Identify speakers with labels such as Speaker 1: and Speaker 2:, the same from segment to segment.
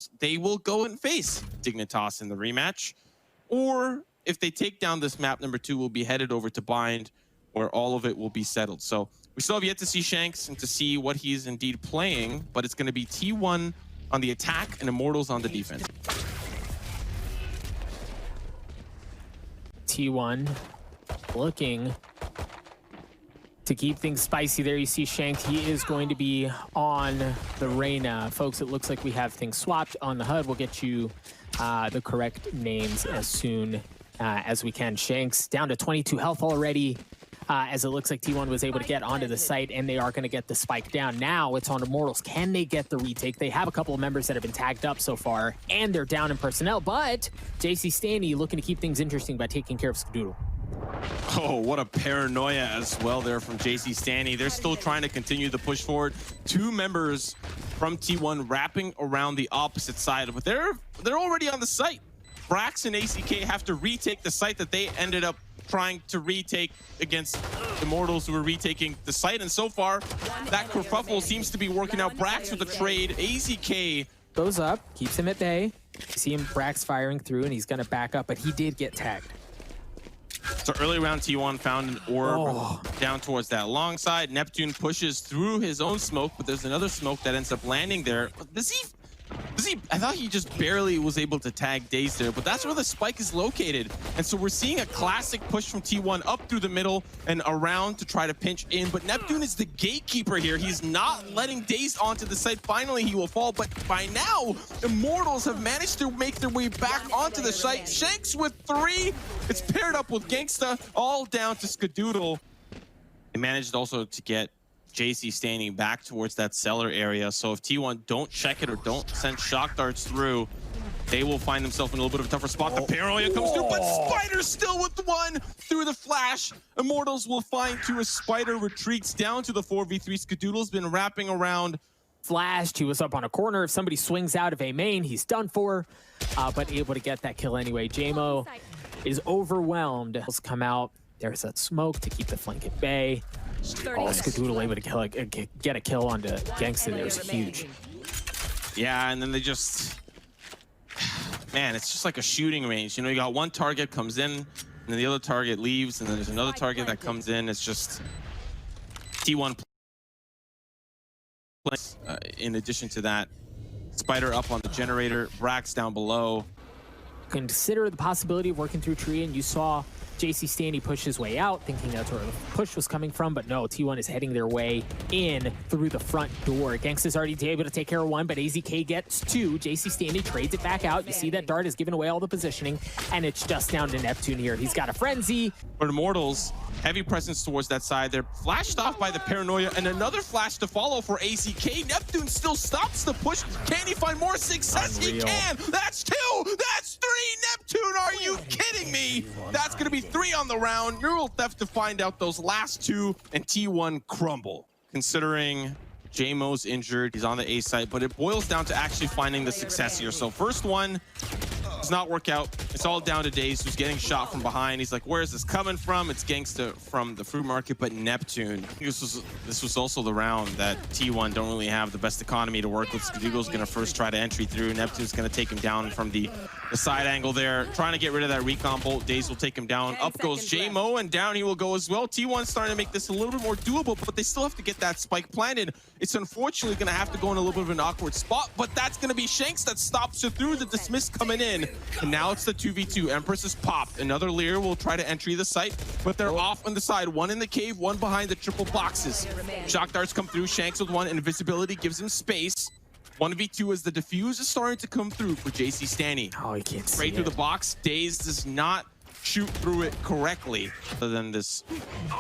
Speaker 1: Immortals, they will go and face Dignitas in the rematch. Or if they take down this map, number 2 will be headed over to Bind, where all of it will be settled. So we still have yet to see Shanks and to see what he's indeed playing, but it's going to be T1 on the attack and Immortals on the defense.
Speaker 2: T1 looking to keep things spicy there. You see Shanks, he is going to be on the Reyna. Folks, it looks like we have things swapped on the HUD. We'll get you the correct names as soon as we can. Shanks down to 22 health already, as it looks like T1 was able to get onto the site, and they are going to get the spike down. Now it's on Immortals. Can they get the retake? They have a couple of members that have been tagged up so far, and they're down in personnel, but jcStani looking to keep things interesting by taking care of Skadoodle.
Speaker 1: Oh, what a paranoia as well there from jcStani. They're still trying to continue the push forward. 2 members from T1 wrapping around the opposite side, but they're already on the site. Brax and ACK have to retake the site that they ended up trying to retake against Immortals, who were retaking the site, and so far that kerfuffle seems to be working out. Brax with the trade. AZK
Speaker 2: goes up, keeps him at bay. You see him Brax firing through, and he's going to back up, but he did get tagged.
Speaker 1: So early round, T1 found an orb down towards that long side. Neptune pushes through his own smoke, but there's another smoke that ends up landing there. Does he? I thought he just barely was able to tag DaZeD there, but that's where the spike is located. And so we're seeing a classic push from T1 up through the middle and around to try to pinch in. But Neptune is the gatekeeper here. He's not letting DaZeD onto the site. Finally, he will fall. But by now, Immortals have managed to make their way back onto the site. Shanks with 3. It's paired up with Genghsta, all down to Skadoodle. They managed also to get jcStani back towards that cellar area. So if T1 don't check it or don't send shock darts through, they will find themselves in a little bit of a tougher spot. The paranoia comes through, but Spyder's still with 1 through the flash. Immortals will find 2 as Spyder retreats down to the 4v3. Skadoodle's been wrapping around.
Speaker 2: Flashed, he was up on a corner. If somebody swings out of a main, he's done for, but able to get that kill anyway. jmoh is overwhelmed. Let's come out. There's that smoke to keep the flank at bay. Oh, Skadoodle able to get a kill onto Genghsta there is huge.
Speaker 1: Yeah, and then they just... Man, it's just like a shooting range. You know, you got one target comes in, and then the other target leaves, and then there's another target that comes in. It's just T1 plays. In addition to that, Spyder up on the generator, Brax down below.
Speaker 2: Consider the possibility of working through tree, and you saw jcStani push his way out, thinking that's where the push was coming from, but no, T1 is heading their way in through the front door. Genghsta's already able to take care of 1, but AZK gets 2. jcStani trades it back out. You see that dart has given away all the positioning, and it's just down to Neptune here. He's got a frenzy.
Speaker 1: For Immortals, heavy presence towards that side. They're flashed off by the paranoia, and another flash to follow for AZK. Neptune still stops the push. Can he find more success? Unreal. He can. That's 2. That's 3. Neptune, are you kidding me? That's going to be 3 on the round. Neural Theft to find out those last 2, and T1 crumble. Considering jmoh's injured, he's on the A site, but it boils down to actually finding the success here. So first one does not work out. It's all down to DaZeD, who's getting shot from behind. He's like, where is this coming from? It's Genghsta from the fruit market, but Neptune. This was also the round that T1 don't really have the best economy to work with. Skadoodle's gonna first try to entry through. Neptune's gonna take him down from the side angle there, trying to get rid of that recon bolt. DaZeD will take him down. Up goes jmoh, and down he will go as well. T1's starting to make this a little bit more doable, but they still have to get that spike planted. It's unfortunately gonna have to go in a little bit of an awkward spot, but that's gonna be Shanks that stops it through. The dismiss coming in, and now it's the 2v2. Empress is popped. Another Lear will try to entry the site, but they're off on the side. 1 in the cave, 1 behind the triple boxes. Shock darts come through. Shanks with 1. Invisibility gives him space. 1v2 as the defuse is starting to come through for jcStani.
Speaker 2: Oh, he can't see
Speaker 1: straight through the box. DaZeD does not shoot through it correctly, other than this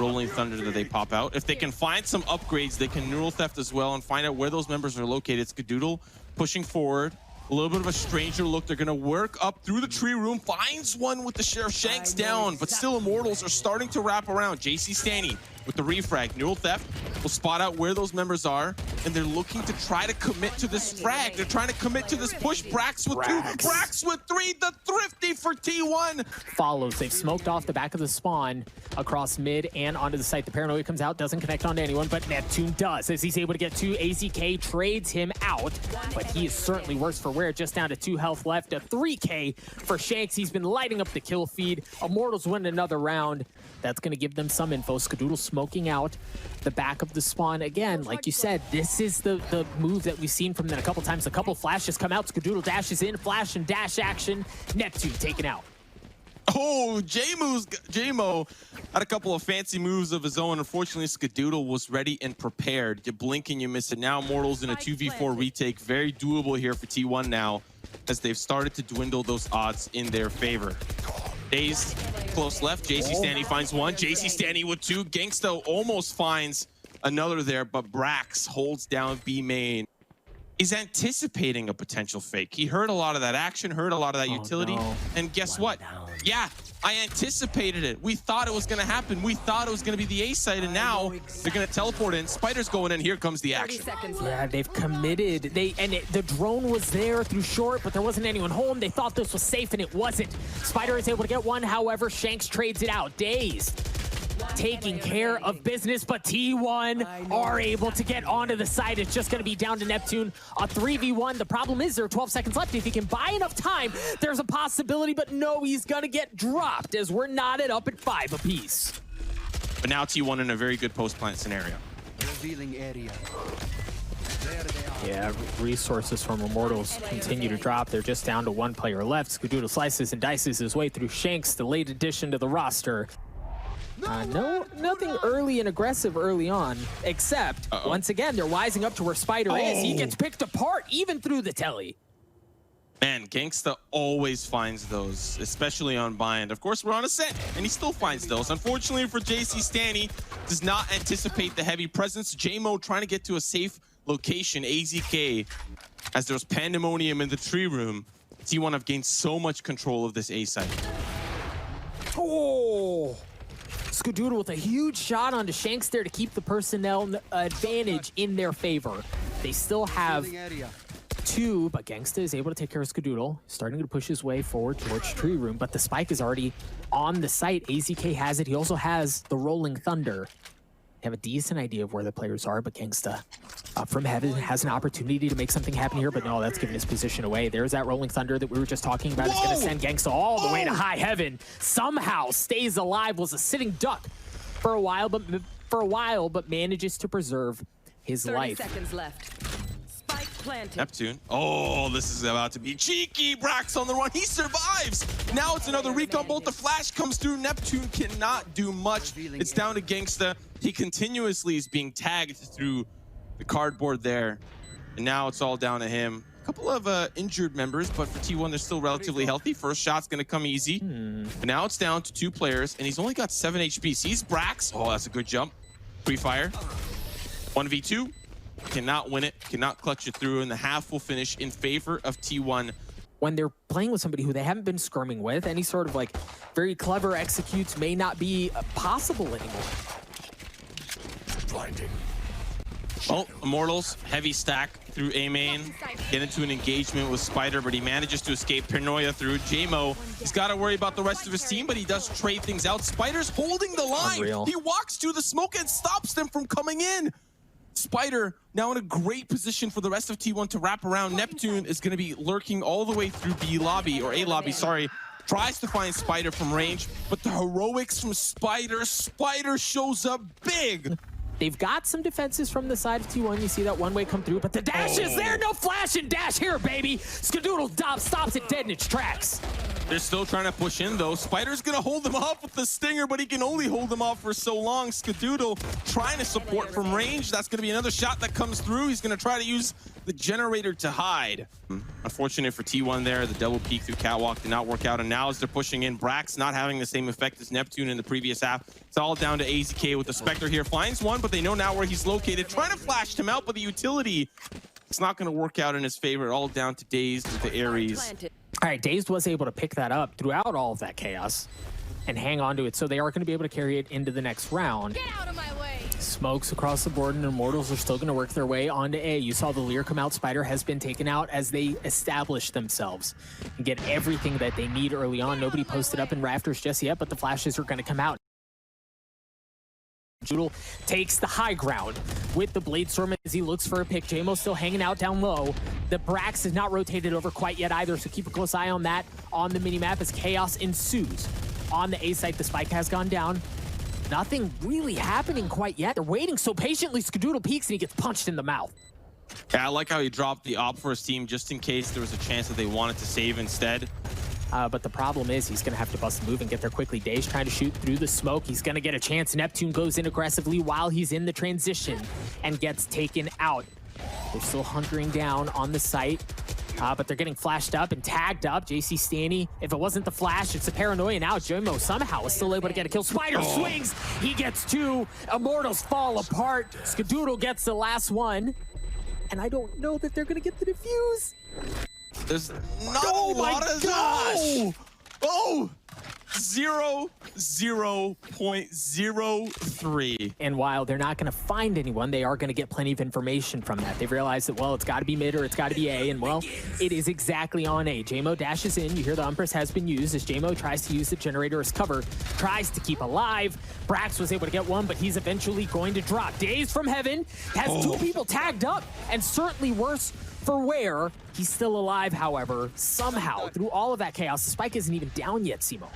Speaker 1: rolling thunder that they pop out. If they can find some upgrades, they can neural theft as well and find out where those members are located. Skadoodle pushing forward. A little bit of a stranger look. They're going to work up through the tree room. Finds 1 with the Sheriff. Shanks down, but still Immortals are starting to wrap around. jcStani with the refrag. Neural Theft will spot out where those members are, and they're looking to try to commit to this frag. They're trying to commit to this push. Brax with 2, Brax with 3, the thrifty for T1.
Speaker 2: Follows. They've smoked off the back of the spawn across mid and onto the site. The Paranoia comes out, doesn't connect onto anyone, but Neptune does. As he's able to get 2, AZK trades him out, but he is certainly worse for wear. Just down to 2 health left. A 3K for Shanks. He's been lighting up the kill feed. Immortals win another round. That's going to give them some info. Skadoodle smoking out the back of the spawn. Again, like you said, this is the move that we've seen from them a couple times. A couple flashes come out. Skadoodle dashes in. Flash and dash action. Neptune taken out.
Speaker 1: Oh, jmoh had a couple of fancy moves of his own. Unfortunately, Skadoodle was ready and prepared. You blink and you miss it. Now Immortals in a 2v4 retake. Very doable here for T1 now, as they've started to dwindle those odds in their favor. DaZeD close left. jcStani finds 1. jcStani with 2. Genghsta almost finds another there, but Brax holds down B main. He's anticipating a potential fake. He heard a lot of that action, heard a lot of that utility, and guess what? Yeah, I anticipated it. We thought it was going to happen. We thought it was going to be the A site, and now they're going to teleport in. Spyder's going in. Here comes the action.
Speaker 2: Yeah, they've committed. The drone was there through short, but there wasn't anyone home. They thought this was safe, and it wasn't. Spyder is able to get one. However, Shanks trades it out. DaZeD taking care of business, but T1 are able to get onto the side. It's just going to be down to Neptune. A 3v1. The problem is there are 12 seconds left. If he can buy enough time, there's a possibility, but no, he's going to get dropped as we're knotted up at 5 apiece.
Speaker 1: But now T1 in a very good post-plant scenario.
Speaker 3: Revealing area.
Speaker 2: Yeah, resources from Immortals continue to drop. They're just down to 1 player left. Skadoodle slices and dices his way through Shanks, the late addition to the roster. Nothing early and aggressive early on, except once again, they're wising up to where Spyder is. He gets picked apart even through the telly.
Speaker 1: Man, Genghsta always finds those, especially on bind. Of course, we're on Ascent, and he still finds those. Unfortunately for jcStani, does not anticipate the heavy presence. jmoh trying to get to a safe location. AZK, as there's pandemonium in the tree room. T1 have gained so much control of this A site.
Speaker 2: Oh! Skadoodle with a huge shot onto Shanks there to keep the personnel advantage in their favor. They still have 2, but Genghsta is able to take care of Skadoodle, starting to push his way forward towards tree room, but the spike is already on the site. AZK has it. He also has the Rolling Thunder. They have a decent idea of where the players are, but Genghsta up from heaven has an opportunity to make something happen here, but no, that's giving his position away. There's that Rolling Thunder that we were just talking about. It's going to send Genghsta all the way to high heaven. Somehow stays alive, was a sitting duck for a while, but manages to preserve his
Speaker 4: 30
Speaker 2: life.
Speaker 4: seconds left. Spike planted.
Speaker 1: Neptune. Oh, this is about to be cheeky. Brax on the run. He survives. Now it's another recon bolt. The flash comes through. Neptune cannot do much. It's down to Genghsta. He continuously is being tagged through the cardboard there, and now it's all down to him. A couple of injured members, but for T1 they're still relatively healthy. First shot's gonna come easy, but now it's down to 2 players, and he's only got 7 HP. Sees Brax. Oh, that's a good jump. Pre-fire. 1v2. Cannot win it, cannot clutch it through, and the half will finish in favor of T1.
Speaker 2: When they're playing with somebody who they haven't been skirming with, any sort of like very clever executes may not be possible anymore.
Speaker 3: Blinding.
Speaker 1: Oh, Immortals, heavy stack through A main, get into an engagement with Spyder, but he manages to escape Paranoia through jmoh. He's got to worry about the rest of his team, but he does trade things out. Spyder's holding the line.
Speaker 2: Unreal.
Speaker 1: He walks to the smoke and stops them from coming in. Spyder now in a great position for the rest of T1 to wrap around. Neptune is going to be lurking all the way through B lobby, or A lobby, sorry. Tries to find Spyder from range, but the heroics from Spyder shows up big.
Speaker 2: They've got some defenses from the side of T1. You see that one way come through, but the dash is there. No flash and dash here, baby. Skadoodle stops it dead in its tracks.
Speaker 1: They're still trying to push in, though. Spyder's going to hold them off with the stinger, but he can only hold them off for so long. Skadoodle trying to support from range. That's going to be another shot that comes through. He's going to try to use the generator to hide. Unfortunate for T1 there. The double peek through Catwalk did not work out, and now as they're pushing in, Brax not having the same effect as Neptune in the previous half. It's all down to AZK with the Spectre here. Finds one, but they know now where he's located. Trying to flash him out, but the utility, it's not going to work out in his favor. All down to DaZeD with the Ares.
Speaker 2: All right, DaZeD was able to pick that up throughout all of that chaos and hang on to it, so they are going to be able to carry it into the next round.
Speaker 4: Get out of my way.
Speaker 2: Smokes across the board, and Immortals are still going to work their way onto A. You saw the Lear come out. Spyder has been taken out as they establish themselves and get everything that they need early on. Nobody posted up in Rafters just yet, but the flashes are going to come out. Skadoodle takes the high ground with the Blade Storm as he looks for a pick. jmoh still hanging out down low. The brax is not rotated over quite yet either, so keep a close eye on that on the minimap as chaos ensues. On the A site, the spike has gone down. Nothing really happening quite yet. They're waiting so patiently. Skadoodle peeks and he gets punched in the mouth.
Speaker 1: Yeah, I like how he dropped the op for his team just in case there was a chance that they wanted to save instead.
Speaker 2: But the problem is he's going to have to bust a move and get there quickly. DaZeD trying to shoot through the smoke. He's going to get a chance. Neptune goes in aggressively while he's in the transition and gets taken out. They're still hunkering down on the site, but they're getting flashed up and tagged up. jcStani, if it wasn't the flash, it's the paranoia now. jmoh somehow is still able to get a kill. Spyder swings. He gets two. Immortals fall apart. Skadoodle gets the last one. And I don't know that they're going to get the defuse.
Speaker 1: There's not a lot of...
Speaker 2: gosh!
Speaker 1: Oh! 0.03.
Speaker 2: And while they're not going to find anyone, they are going to get plenty of information from that. They've realized that, well, it's got to be mid or it's got to be A, and, well, it is exactly on A. jmoh dashes in. You hear the Umpress has been used as jmoh tries to use the generator as cover, tries to keep alive. Brax was able to get one, but he's eventually going to drop. DaZeD from heaven has two people tagged up, and certainly worse for wear. He's still alive, however, somehow. Through all of that chaos, the spike isn't even down yet, SIMO.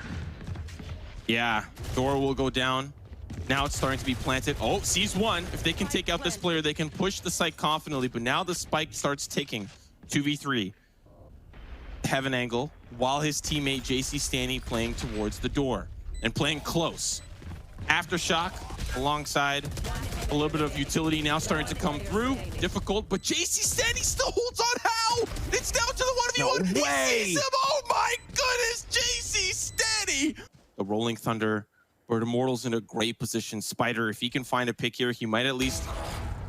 Speaker 1: Yeah, door will go down. Now it's starting to be planted. Oh, sees one. If they can take out this player, they can push the site confidently, but now the spike starts ticking. 2v3. Heaven angle, while his teammate jcStani playing towards the door and playing close. Aftershock alongside a little bit of utility now starting to come through. Difficult, but jcStani still holds on. How? It's down to the 1v1.
Speaker 2: No way.
Speaker 1: He sees him. Oh my goodness, jcStani. The Rolling Thunder, where Immortal's in a great position. Spyder, if he can find a pick here, he might at least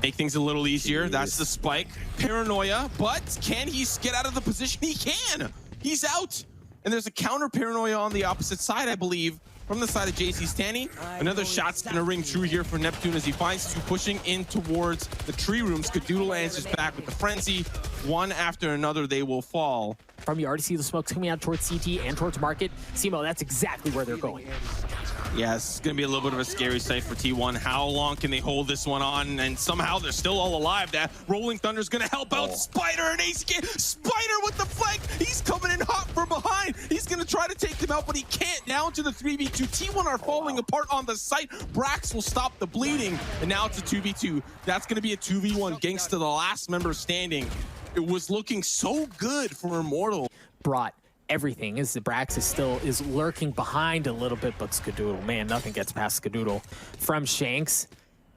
Speaker 1: make things a little easier. That's the spike. Paranoia, but can he get out of the position? He can. He's out. And there's a counter paranoia on the opposite side, I believe, from the side of jcStani. Another shot's gonna ring true here for Neptune as he finds two pushing in towards the tree room. Skadoodle answers back with the frenzy. One after another, they will fall.
Speaker 2: From you already see the smokes coming out towards CT and towards market. SIMO, that's exactly where they're going.
Speaker 1: Yeah, it's going to be a little bit of a scary sight for T1. How long can they hold this one on? And somehow they're still all alive. That Rolling Thunder's going to help out Spyder and ACK. Spyder with the flank. He's coming in hot from behind. He's going to try to take them out, but he can't. Down to the 3v2. T1 are falling apart on the site. Brax will stop the bleeding. And now it's a 2v2. That's going to be a 2v1. Genghsta, the last member standing. It was looking so good for Immortal.
Speaker 2: Brought everything as the brax is lurking behind a little bit, but Skadoodle, man, nothing gets past Skadoodle from Shanks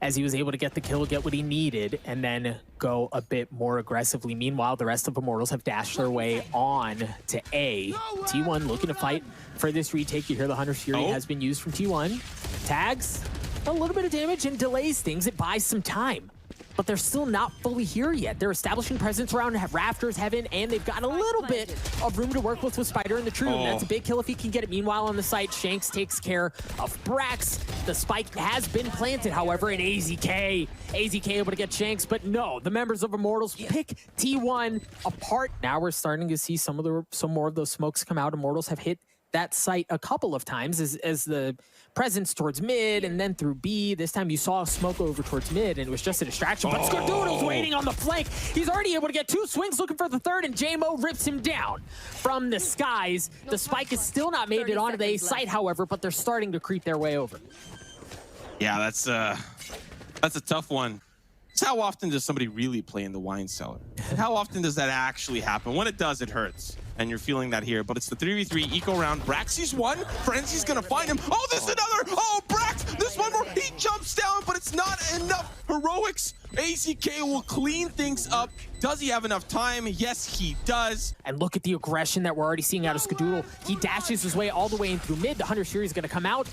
Speaker 2: as he was able to get the kill, get what he needed, and then go a bit more aggressively. Meanwhile, the rest of Immortals have dashed their way on to A. T1 looking to fight for this retake. You hear the Hunter's Fury has been used from T1. Tags a little bit of damage and delays things. It buys some time. But they're still not fully here yet. They're establishing presence around Rafters, Heaven, and they've got a little bit of room to work with Spyder in the tree room. That's a big kill if he can get it. Meanwhile, on the site, Shanks takes care of Brax. The spike has been planted, however, in AZK. AZK able to get Shanks, but no, the members of Immortals pick T1 apart. Now we're starting to see some more of those smokes come out. Immortals have hit that site a couple of times as the presence towards mid and then through B. This time you saw a smoke over towards mid and it was just a distraction, but Skadoodle's waiting on the flank. He's already able to get two swings looking for the third, and jmoh rips him down from the skies. The spike is still not made it onto the A site, however, but they're starting to creep their way over.
Speaker 1: Yeah, that's a tough one. So how often does somebody really play in the wine cellar? And how often does that actually happen? When it does, it hurts. And you're feeling that here. But it's the 3v3 eco round. Braxy's one. Frenzy's going to find him. Oh, there's another. Oh, Brax. There's one more. He jumps down, but it's not enough heroics. ACK will clean things up. Does he have enough time? Yes, he does.
Speaker 2: And look at the aggression that we're already seeing out of Skadoodle. He dashes his way all the way in through mid. The Hunter's Fury is going to come out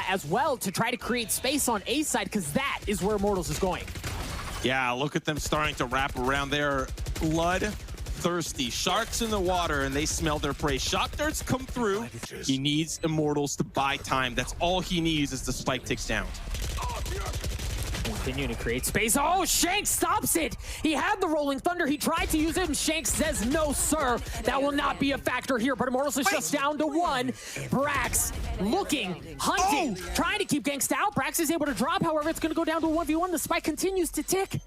Speaker 2: as well to try to create space on A side, because that is where Immortals is going.
Speaker 1: Yeah, look at them starting to wrap around there. Bloodthirsty sharks in the water, and they smell their prey. Shock darts come through. He needs Immortals to buy time. That's all he needs as the spike ticks down.
Speaker 2: Continuing to create space. Oh, Shanks stops it. He had the Rolling Thunder. He tried to use it, and Shanks says, no, sir. That will not be a factor here. But Immortals is just down to one. Brax looking, hunting, trying to keep Genghsta out. Brax is able to drop. However, it's going to go down to a 1v1. The spike continues to tick.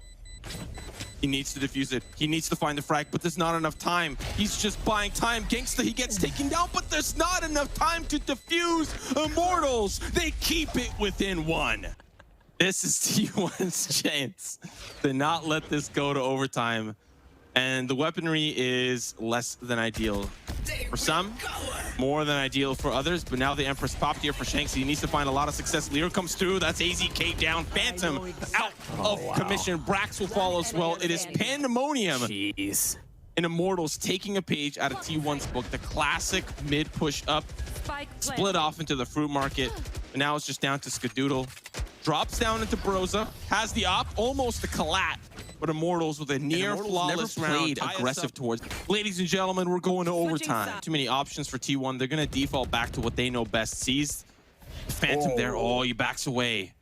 Speaker 1: He needs to defuse it. He needs to find the frag, but there's not enough time. He's just buying time. Genghsta, he gets taken down, but there's not enough time to defuse Immortals. They keep it within one. This is T1's chance to not let this go to overtime. And the weaponry is less than ideal for some, more than ideal for others. But now the Empress popped here for Shanks. He needs to find a lot of success. Lear comes through. That's AZK down. Phantom out of commission. Brax will follow as well. It is pandemonium.
Speaker 2: Jeez.
Speaker 1: And Immortals taking a page out of T1's book. The classic mid push up, split off into the fruit market. And now it's just down to Skadoodle. Drops down into Broza, has the op, almost the collat, but Immortals with a near flawless round, aggressive towards. Ladies and gentlemen, we're going to overtime. Too many options for T1. They're going to default back to what they know best. Sees Phantom there. Oh, he backs away.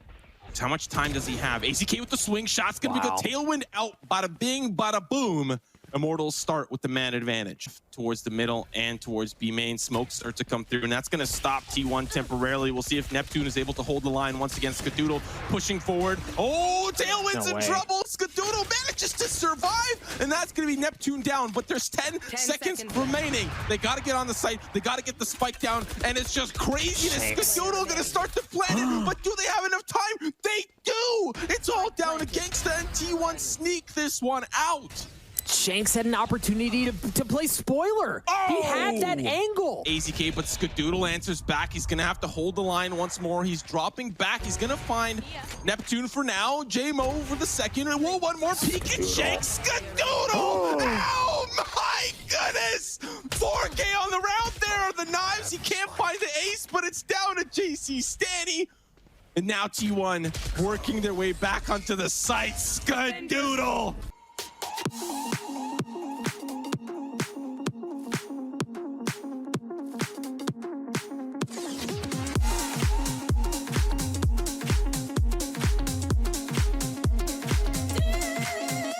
Speaker 1: So how much time does he have? AZK with the swing shot's going to be good. Tailwind out. Bada bing, bada boom. Immortals start with the man advantage towards the middle and towards B main. Smoke starts to come through, and that's going to stop T1 temporarily. We'll see if Neptune is able to hold the line once again. Skadoodle pushing forward. Oh, Tailwind's in trouble. Skadoodle manages to survive, and that's going to be Neptune down. But there's 10 seconds remaining. They got to get on the site. They got to get the spike down, and it's just craziness. Skadoodle going to start to plan it, but do they have enough time? They do. It's all down to Genghsta, and T1 sneak this one out.
Speaker 2: Shanks had an opportunity to play spoiler. He had that angle.
Speaker 1: AZK, but Skadoodle answers back. He's going to have to hold the line once more. He's dropping back. He's going to find Neptune for now. jmoh for the second. And whoa, one more peek at Shanks. Skadoodle! Oh my goodness! 4K on the round. There are the knives. He can't find the ace, but it's down to jcStani. And now T1 working their way back onto the site. Skadoodle!